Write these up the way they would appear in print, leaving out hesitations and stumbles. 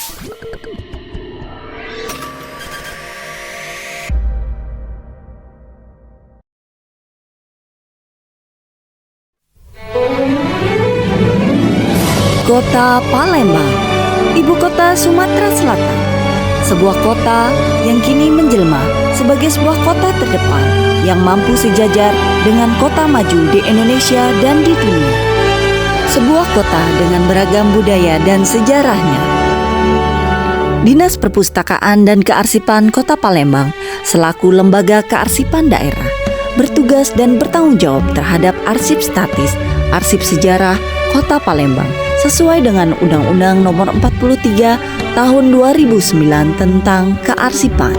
Kota Palembang, ibu kota Sumatera Selatan. Sebuah kota yang kini menjelma sebagai sebuah kota terdepan yang mampu sejajar dengan kota maju di Indonesia dan di dunia. Sebuah kota dengan beragam budaya dan sejarahnya. Dinas Perpustakaan dan Kearsipan Kota Palembang selaku lembaga kearsipan daerah bertugas dan bertanggung jawab terhadap arsip statis, arsip sejarah Kota Palembang sesuai dengan Undang-Undang Nomor 43 Tahun 2009 tentang Kearsipan.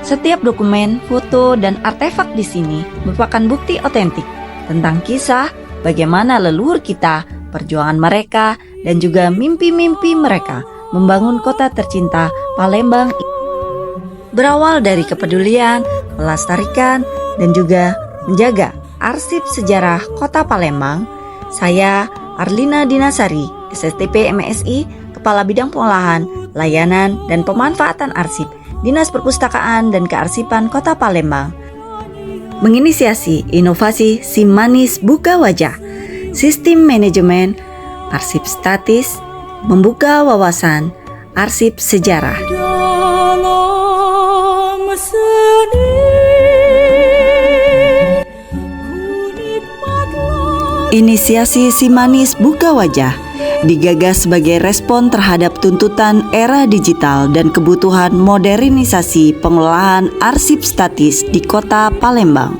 Setiap dokumen, foto, dan artefak di sini merupakan bukti otentik tentang kisah bagaimana leluhur kita, perjuangan mereka, dan juga mimpi-mimpi mereka membangun kota tercinta Palembang. Berawal dari kepedulian, melestarikan, dan juga menjaga arsip sejarah Kota Palembang, saya Arlina Dinasari, SSTP MSI, Kepala Bidang Pengolahan, Layanan, dan Pemanfaatan Arsip, Dinas Perpustakaan dan Kearsipan Kota Palembang, menginisiasi inovasi SIM Manis Buka Wajah, Sistem Manajemen Arsip Statis, membuka wawasan arsip sejarah. Inisiasi SIM Manis Buka Wajah digagas sebagai respon terhadap tuntutan era digital dan kebutuhan modernisasi pengelolaan arsip statis di Kota Palembang.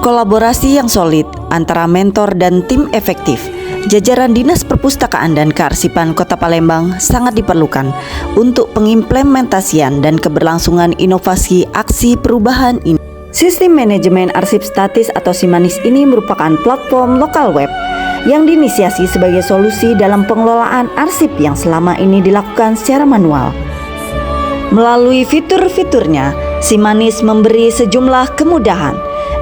Kolaborasi yang solid antara mentor dan tim efektif jajaran Dinas Perpustakaan dan Kearsipan Kota Palembang sangat diperlukan untuk pengimplementasian dan keberlangsungan inovasi aksi perubahan ini. Sistem Manajemen Arsip Statis atau SIM Manis ini merupakan platform lokal web yang diinisiasi sebagai solusi dalam pengelolaan arsip yang selama ini dilakukan secara manual. Melalui fitur-fiturnya, SIM Manis memberi sejumlah kemudahan,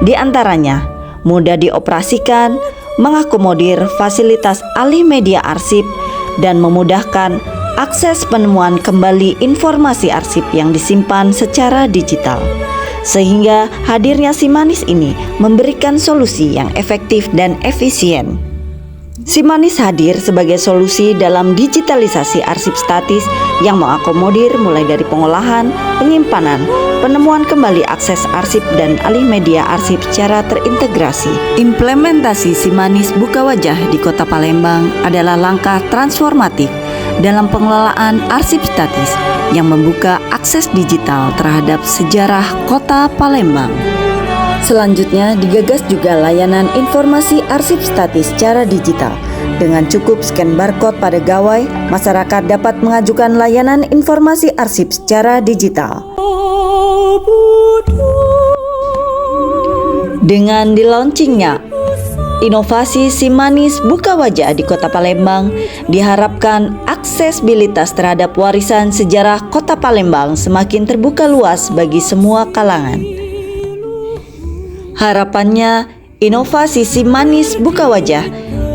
di antaranya mudah dioperasikan, mengakomodir fasilitas alih media arsip, dan memudahkan akses penemuan kembali informasi arsip yang disimpan secara digital. Sehingga hadirnya SIM Manis ini memberikan solusi yang efektif dan efisien. SIM Manis hadir sebagai solusi dalam digitalisasi arsip statis yang mengakomodir mulai dari pengolahan, penyimpanan, penemuan kembali akses arsip dan alih media arsip secara terintegrasi. Implementasi SIM Manis Buka Wajah di Kota Palembang adalah langkah transformatif dalam pengelolaan arsip statis yang membuka akses digital terhadap sejarah Kota Palembang. Selanjutnya digagas juga layanan informasi arsip statis secara digital. Dengan cukup scan barcode pada gawai, masyarakat dapat mengajukan layanan informasi arsip secara digital. Dengan dilaunchingnya inovasi SIM Manis Buka Wajah di Kota Palembang, diharapkan aksesibilitas terhadap warisan sejarah Kota Palembang semakin terbuka luas bagi semua kalangan. Harapannya, inovasi SIM Manis Buka Wajah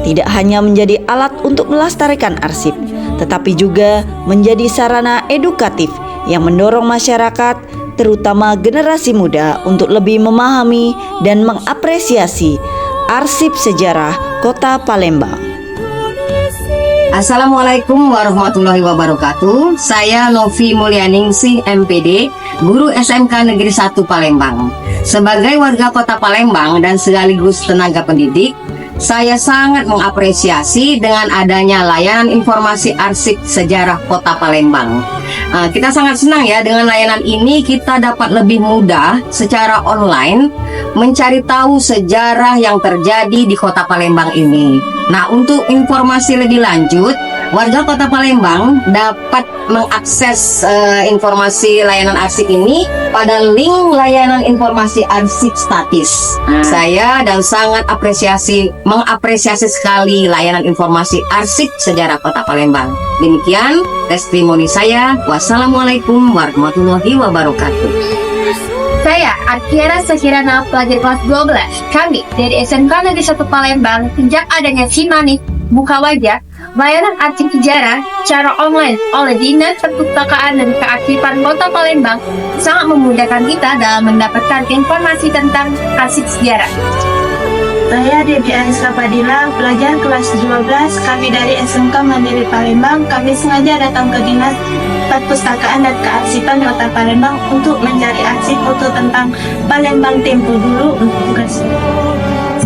tidak hanya menjadi alat untuk melestarikan arsip, tetapi juga menjadi sarana edukatif yang mendorong masyarakat, terutama generasi muda, untuk lebih memahami dan mengapresiasi arsip sejarah Kota Palembang. Assalamualaikum warahmatullahi wabarakatuh. Saya Novi Mulyaningsih MPD, Guru SMK Negeri 1 Palembang. Sebagai warga Kota Palembang dan sekaligus tenaga pendidik, saya sangat mengapresiasi dengan adanya layanan informasi arsip sejarah Kota Palembang. Kita sangat senang ya dengan layanan ini, kita dapat lebih mudah secara online mencari tahu sejarah yang terjadi di Kota Palembang ini. Nah, untuk informasi lebih lanjut, warga Kota Palembang dapat mengakses informasi layanan arsip ini pada link layanan informasi arsip statis. Saya dan sangat mengapresiasi sekali layanan informasi arsip sejarah Kota Palembang. Demikian testimoni saya. Wassalamualaikum warahmatullahi wabarakatuh. Saya, Arkiera Sekirana, pelajar kelas 12. Kami dari SMK Negeri 1 Palembang, sejak adanya SIMANIS Buka Wajah, layanan arsip sejarah secara online oleh Dinas Perpustakaan dan Kearsipan Kota Palembang sangat memudahkan kita dalam mendapatkan informasi tentang arsip sejarah. Saya Debbie Aisyah Fadila, pelajar kelas 12. Kami dari SMK Mandiri Palembang. Kami sengaja datang ke Dinas Perpustakaan dan Kearsipan Kota Palembang untuk mencari arsip foto tentang Palembang tempo dulu untuk tugas.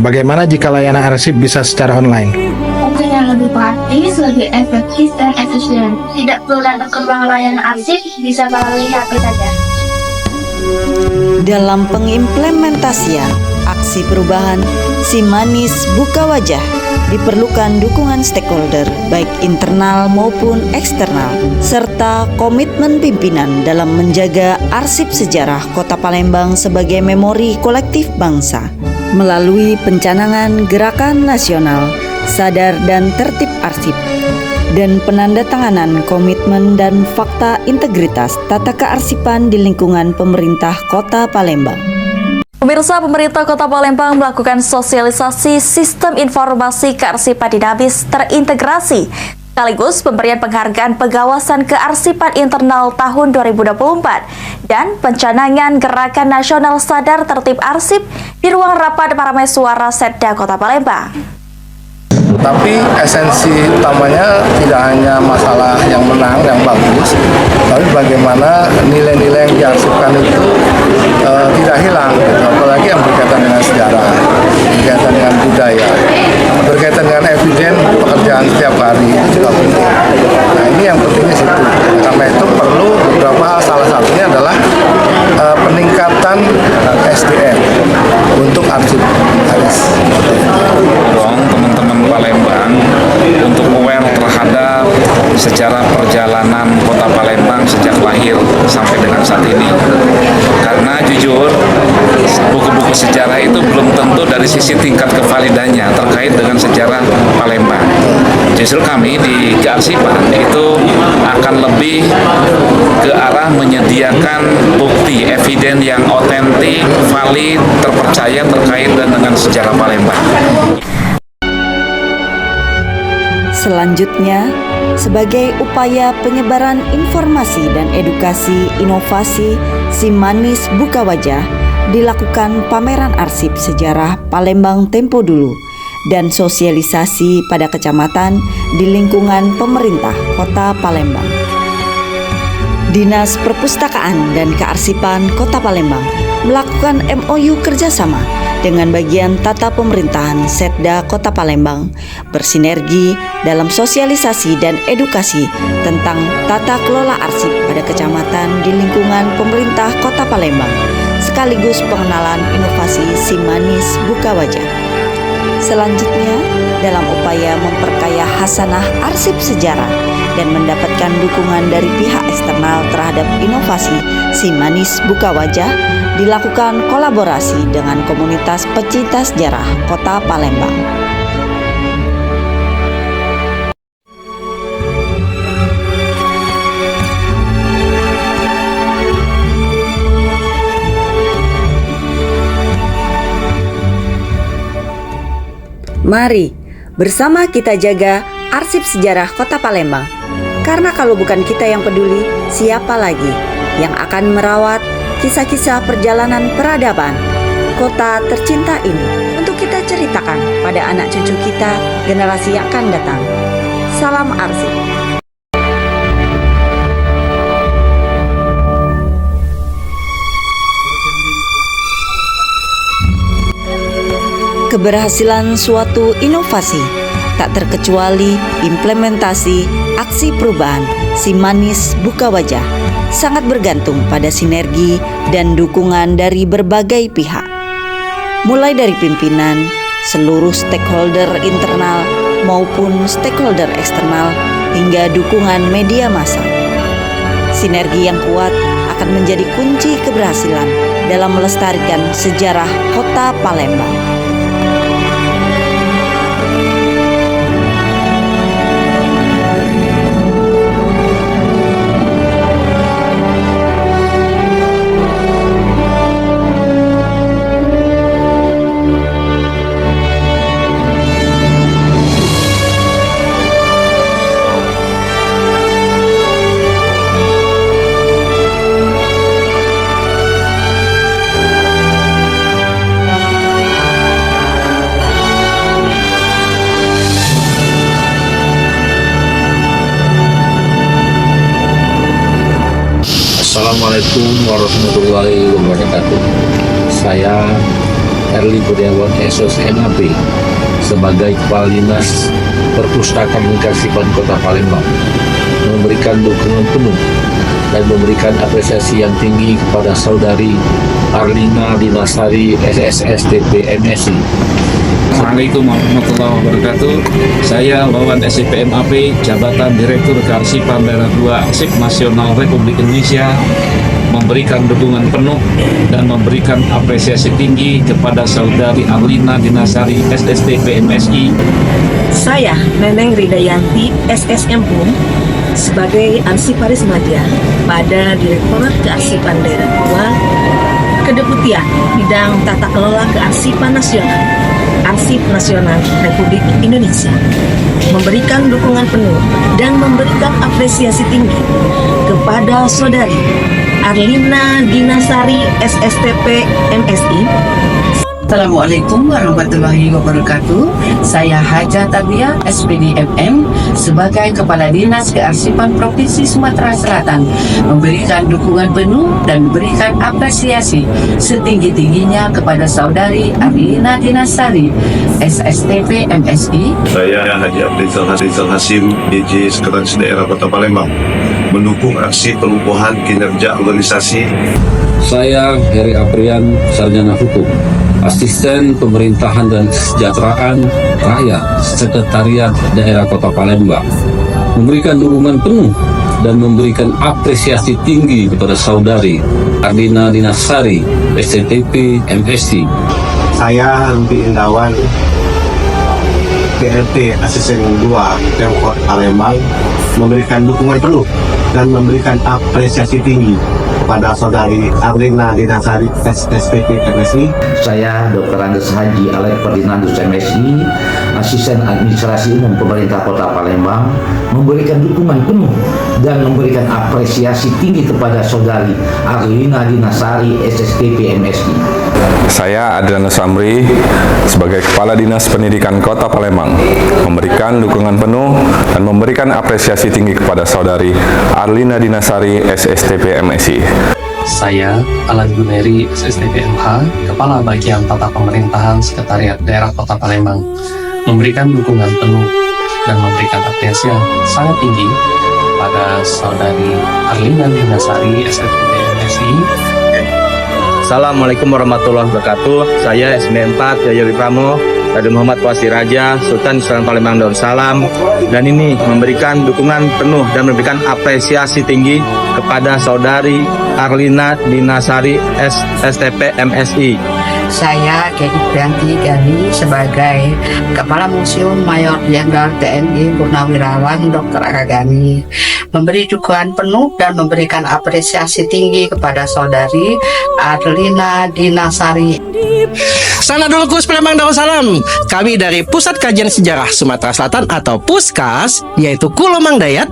Bagaimana jika layanan arsip bisa secara online? Mungkin yang lebih praktis, lebih efektif dan efisien. Tidak perlu datang ke ruang layanan arsip, bisa melalui HP saja. Dalam pengimplementasian aksi perubahan SIMANIS Buka Wajah diperlukan dukungan stakeholder baik internal maupun eksternal serta komitmen pimpinan dalam menjaga arsip sejarah Kota Palembang sebagai memori kolektif bangsa melalui pencanangan gerakan nasional sadar dan tertib arsip dan penandatanganan komitmen dan fakta integritas tata kearsipan di lingkungan pemerintah Kota Palembang. Pemirsa, pemerintah Kota Palembang melakukan sosialisasi sistem informasi kearsipan dinamis terintegrasi sekaligus pemberian penghargaan pengawasan kearsipan internal tahun 2024 dan pencanangan gerakan nasional sadar tertib arsip di ruang rapat Parameswara Setda Kota Palembang. Tapi esensi utamanya tidak hanya masalah yang menang, yang bagus, tapi bagaimana nilai-nilai yang diarsipkan itu tidak hilang, gitu. Apalagi yang berkaitan dengan sejarah, berkaitan dengan budaya, berkaitan dengan eviden pekerjaan setiap hari, itu juga penting. Nah, ini yang pentingnya situ. Karena itu perlu beberapa hal, salah satunya adalah peningkatan SDM untuk arsip. Teman-teman Palembang untuk aware terhadap sejarah perjalanan Kota Palembang sejak lahir sampai dengan saat ini. Karena jujur, buku-buku sejarah itu belum tentu dari sisi tingkat kevalidannya terkait dengan sejarah Palembang. Justru kami di kearsipan itu akan lebih ke arah menyediakan bukti, eviden yang otentik, valid, terpercaya terkait dengan sejarah Palembang. Selanjutnya, sebagai upaya penyebaran informasi dan edukasi inovasi SIMANIS Buka Wajah, dilakukan pameran arsip sejarah Palembang tempo dulu dan sosialisasi pada kecamatan di lingkungan pemerintah Kota Palembang. Dinas Perpustakaan dan Kearsipan Kota Palembang melakukan MOU kerjasama dengan bagian tata pemerintahan Setda Kota Palembang bersinergi dalam sosialisasi dan edukasi tentang tata kelola arsip pada kecamatan di lingkungan pemerintah Kota Palembang sekaligus pengenalan inovasi SIMANIS Buka Wajah. Selanjutnya, dalam upaya memperkaya hasanah arsip sejarah dan mendapatkan dukungan dari pihak eksternal terhadap inovasi SIMANIS Buka Wajah, dilakukan kolaborasi dengan komunitas pecinta sejarah Kota Palembang. Mari bersama kita jaga arsip sejarah Kota Palembang. Karena kalau bukan kita yang peduli, siapa lagi yang akan merawat kisah-kisah perjalanan peradaban kota tercinta ini untuk kita ceritakan pada anak cucu kita generasi yang akan datang. Salam arsip. Keberhasilan suatu inovasi tak terkecuali implementasi aksi perubahan SIMANIS Buka Wajah sangat bergantung pada sinergi dan dukungan dari berbagai pihak, mulai dari pimpinan, seluruh stakeholder internal maupun stakeholder eksternal hingga dukungan media massa. Sinergi yang kuat akan menjadi kunci keberhasilan dalam melestarikan sejarah Kota Palembang. Assalamualaikum warahmatullahi wabarakatuh. Saya Erli Budiawan SOS MAP sebagai Kepala Dinas Perpustakaan dan Kearsipan Kota Palembang memberikan dukungan penuh dan memberikan apresiasi yang tinggi kepada Saudari Arlina Dinasari SSSTP MSI. Assalamualaikum warahmatullahi wabarakatuh. Saya Wawan SIP MAP, Jabatan Direktur Kearsipan Daerah 2 Arsip Nasional Republik Indonesia, memberikan dukungan penuh dan memberikan apresiasi tinggi kepada Saudari Arlina Dinasari SSTP MSI. Saya Neneng Ridayanti SSM sebagai Arsiparis Madya pada Direktorat Kearsipan Daerah 2 Kedeputian Bidang Tata Kelola Kearsipan Nasional Arsip Nasional Republik Indonesia, memberikan dukungan penuh dan memberikan apresiasi tinggi kepada Saudari Arlina Dinasari SSTP MSI. Assalamualaikum warahmatullahi wabarakatuh. Saya Haja Tabia SPD MM sebagai Kepala Dinas Kearsipan Provinsi Sumatera Selatan memberikan dukungan penuh dan memberikan apresiasi setinggi-tingginya kepada Saudari Arlina Dinasari SSTP MSI. Saya Haji Abdul Hasim DJ Sekretaris Daerah Kota Palembang mendukung aksi perubahan kinerja organisasi. Saya Heri Aprian, Sarjana Hukum, Asisten Pemerintahan dan Kesejahteraan Rakyat Sekretariat Daerah Kota Palembang, memberikan dukungan penuh dan memberikan apresiasi tinggi kepada Saudari Arlina Dinasari SSTP MSI. Saya Rupi Indawan, PLT Asisten 2 Pemkot Palembang, memberikan dukungan penuh dan memberikan apresiasi tinggi kepada Saudari Arlina Dinasari SSTP MSI. Saya Dr. Andes Haji Alek Ferdinandus MSI, Asisten Administrasi Umum Pemerintah Kota Palembang, memberikan dukungan penuh dan memberikan apresiasi tinggi kepada Saudari Arlina Dinasari SSTP MSI. Saya Adrianus Amri sebagai Kepala Dinas Pendidikan Kota Palembang memberikan dukungan penuh dan memberikan apresiasi tinggi kepada Saudari Arlina Dinasari SSTP MSI. Saya Alan Guneri SSTP MH, Kepala Bagian Tata Pemerintahan Sekretariat Daerah Kota Palembang, memberikan dukungan penuh dan memberikan apresiasi yang sangat tinggi pada Saudari Arlina Dinasari SSTP MSI. Assalamualaikum warahmatullahi wabarakatuh. Saya SME 4 Yayo Wikramo, Raden Muhammad Wasi Raja, Sultan Sultan Palembang Darussalam, dan ini memberikan dukungan penuh dan memberikan apresiasi tinggi kepada Saudari Arlina Dinasari SSTP MSI. Saya Kei Prianti Gani sebagai Kepala Museum Mayor Jenderal TNI Purnawirawan Dr. Akagani, memberi dukungan penuh dan memberikan apresiasi tinggi kepada Saudari Arlina Dinasari. Sana dulu Kus Palembang Darussalam. Kami dari Pusat Kajian Sejarah Sumatera Selatan atau Puskas, yaitu Kulo Mang Dayat,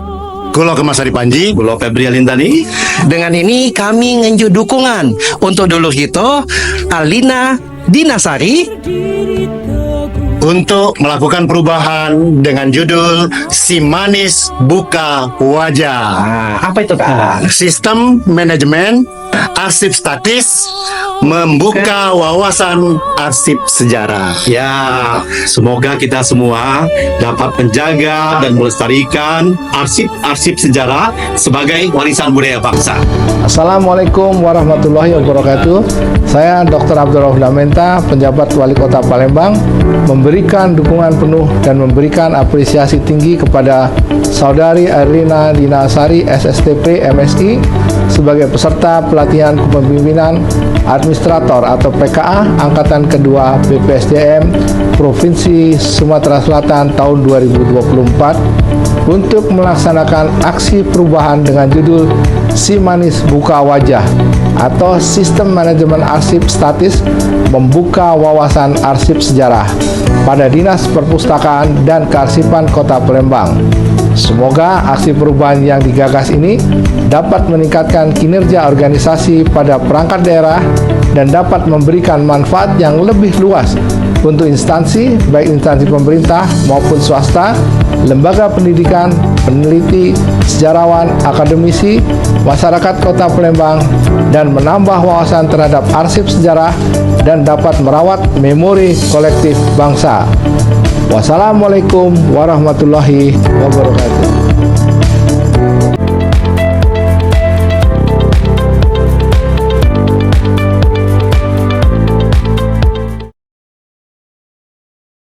Kulo Kemasari Panji, Kulo Febri Alintani. Dengan ini kami ngenju dukungan untuk dulu itu Arlina Dinasari untuk melakukan perubahan dengan judul Si Manis Buka Wajah. Apa itu Kak? Sistem manajemen arsip statis membuka wawasan arsip sejarah. Ya, semoga kita semua dapat menjaga dan melestarikan arsip-arsip sejarah sebagai warisan budaya bangsa. Assalamualaikum warahmatullahi wabarakatuh. Saya Dr. Abdul Rauf Damenta, penjabat Wali Kota Palembang, memberikan dukungan penuh dan memberikan apresiasi tinggi kepada Saudari Arlina Dinasari SSTP MSI sebagai peserta pelatihan kepemimpinan administrator atau PKA Angkatan Kedua BPSDM Provinsi Sumatera Selatan tahun 2024 untuk melaksanakan aksi perubahan dengan judul Si Manis Buka Wajah atau Sistem Manajemen Arsip Statis Membuka Wawasan Arsip Sejarah pada Dinas Perpustakaan dan Kearsipan Kota Palembang. Semoga aksi perubahan yang digagas ini dapat meningkatkan kinerja organisasi pada perangkat daerah dan dapat memberikan manfaat yang lebih luas untuk instansi, baik instansi pemerintah maupun swasta, lembaga pendidikan, peneliti, sejarawan, akademisi, masyarakat Kota Palembang, dan menambah wawasan terhadap arsip sejarah dan dapat merawat memori kolektif bangsa. Wassalamualaikum warahmatullahi wabarakatuh.